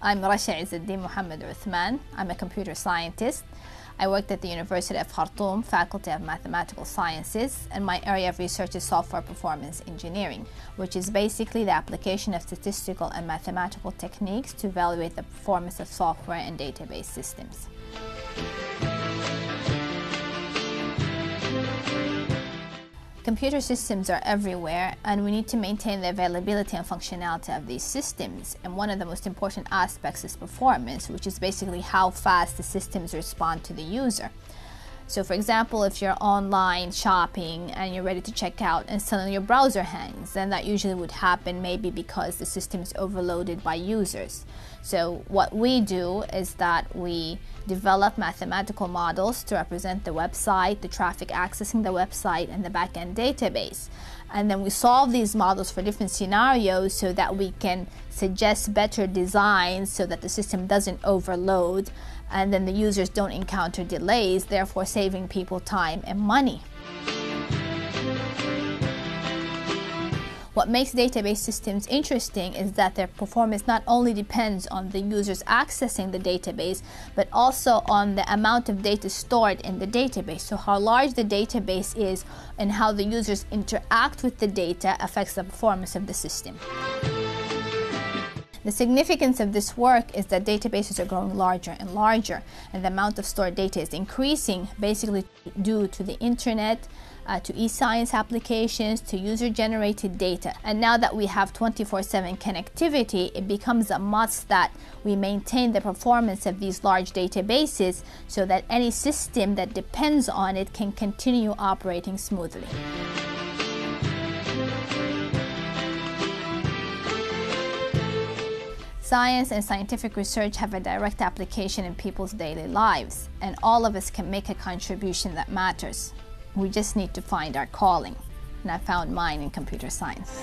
I'm Rasha Mohammed Osman. I'm a computer scientist. I worked at the University of Khartoum, Faculty of Mathematical Sciences, and my area of research is software performance engineering, which is basically the application of statistical and mathematical techniques to evaluate the performance of software and database systems. Computer systems are everywhere, and we need to maintain the availability and functionality of these systems. And one of the most important aspects is performance, which is basically how fast the systems respond to the user. So for example, if you're online shopping and you're ready to check out and suddenly your browser hangs, then that usually would happen maybe because the system is overloaded by users. So what we do is that we develop mathematical models to represent the website, the traffic accessing the website, and the backend database. And then we solve these models for different scenarios so that we can suggest better designs so that the system doesn't overload and then the users don't encounter delays, therefore saving people time and money. What makes database systems interesting is that their performance not only depends on the users accessing the database, but also on the amount of data stored in the database. So how large the database is and how the users interact with the data affects the performance of the system. The significance of this work is that databases are growing larger and larger, and the amount of stored data is increasing, basically due to the internet, to e-science applications, to user-generated data. And now that we have 24/7 connectivity, it becomes a must that we maintain the performance of these large databases so that any system that depends on it can continue operating smoothly. Science and scientific research have a direct application in people's daily lives, and all of us can make a contribution that matters. We just need to find our calling, and I found mine in computer science.